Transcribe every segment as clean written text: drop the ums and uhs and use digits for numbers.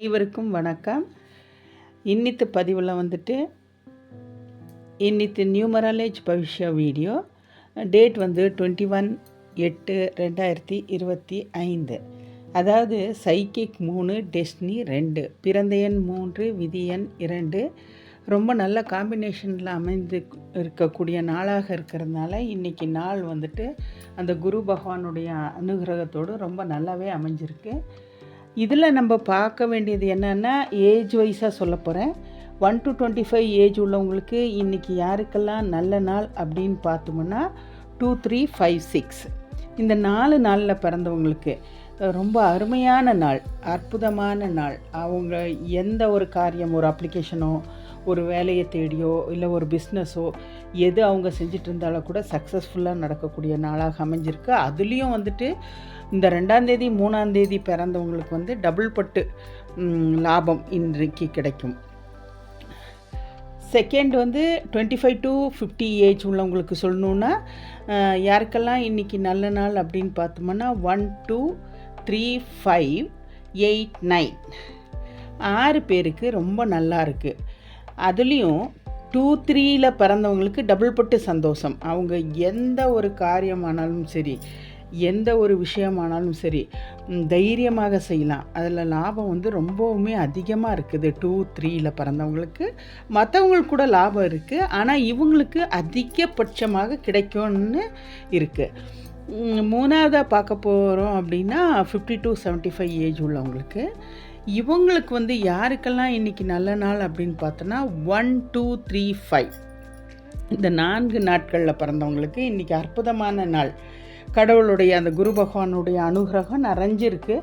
அனைவருக்கும் வணக்கம். இன்னித்து பதிவில் இன்னித்து நியூமராலேஜ் பவிஷ்ய வீடியோ. டேட் 21/8/2025. அதாவது சைக்கிக் 3, டெஸ்டினி 2, பிறந்த எண் 3, விதி எண் 2 ரொம்ப நல்ல காம்பினேஷனில் அமைந்து இருக்கக்கூடிய நாளாக இருக்கிறதுனால இன்றைக்கி நாள் அந்த குரு பகவானுடைய அனுகிரகத்தோடு ரொம்ப நல்லாவே அமைஞ்சிருக்கு. இதில் நம்ம பார்க்க வேண்டியது என்னென்னா, ஏஜ் வைஸாக சொல்ல போகிறேன். 1 to 25 ஏஜ் உள்ளவங்களுக்கு இன்றைக்கி யாருக்கெல்லாம் நல்ல நாள் அப்படின்னு பார்த்தோம்னா 2, 3, 5, 6 இந்த 4 நாளில் பிறந்தவங்களுக்கு ரொம்ப அருமையான நாள், அற்புதமான நாள். அவங்க எந்த ஒரு காரியம், ஒரு அப்ளிகேஷனோ, ஒரு வேலையை தேடியோ, இல்லை ஒரு பிஸ்னஸோ எது அவங்க செஞ்சிட்டு இருந்தாலும் கூட சக்ஸஸ்ஃபுல்லாக நடக்கக்கூடிய நாளாக அமைஞ்சிருக்கு. அதுலேயும் இந்த 2ஆம் தேதி 3ஆம் தேதி பிறந்தவங்களுக்கு டபுள் பட்டு லாபம் இன்றைக்கு கிடைக்கும். செகண்ட் 25 to 50 ஏஜ் உள்ளவங்களுக்கு சொல்லணுன்னா யாருக்கெல்லாம் இன்றைக்கி நல்ல நாள் அப்படின்னு பார்த்தோம்னா 1, 2, 3, 5, 8, 9 6 பேருக்கு ரொம்ப நல்லா இருக்குது. அதுலேயும் 2, 3ல் பிறந்தவங்களுக்கு டபுள் பட்டு சந்தோஷம். அவங்க எந்த ஒரு காரியமானாலும் சரி, எந்த ஒரு விஷயமானாலும் சரி தைரியமாக செய்யலாம். அதில் லாபம் ரொம்பவுமே அதிகமாக இருக்குது 2, 3ல் பிறந்தவங்களுக்கு. மற்றவங்களுக்கு கூட லாபம் இருக்குது, ஆனால் இவங்களுக்கு அதிகபட்சமாக கிடைக்கும்னு இருக்குது. மூணாவதாக பார்க்க போகிறோம் அப்படின்னா 50 to 75 ஏஜ் உள்ளவங்களுக்கு. இவங்களுக்கு யாருக்கெல்லாம் இன்றைக்கி நல்ல நாள் அப்படின்னு பார்த்தோன்னா 1, 2, 3, 5 இந்த 4 நாட்களில் பிறந்தவங்களுக்கு இன்றைக்கி அற்புதமான நாள். கடவுளுடைய அந்த குரு பகவானுடைய அனுகிரகம் நிறைஞ்சிருக்கு.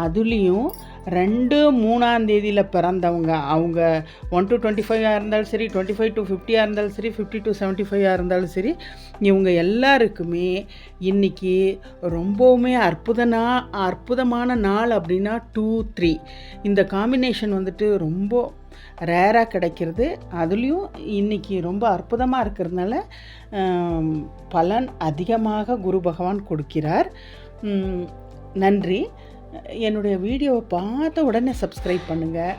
அதுலேயும் 2, 3ஆம் தேதியில் பிறந்தவங்க, அவங்க 1 to 25 இருந்தாலும் சரி, 25 to 50 இருந்தாலும் சரி, 50 to 75 இருந்தாலும் சரி, இவங்க எல்லாருக்குமே இன்றைக்கி ரொம்பவுமே அற்புதமான நாள் அப்படின்னா 2, 3 இந்த காம்பினேஷன் ரொம்ப ரேராக கிடைக்கிறது. அதுலேயும் இன்றைக்கி ரொம்ப அற்புதமாக இருக்கிறதுனால பலன் அதிகமாக குரு பகவான் கொடுக்கிறார். நன்றி. என்னுடைய வீடியோவை பார்த்த உடனே சப்ஸ்கிரைப் பண்ணுங்கள்,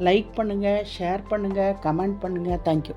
லைக் பண்ணுங்கள், ஷேர் பண்ணுங்கள், கமெண்ட் பண்ணுங்கள். தேங்க்யூ.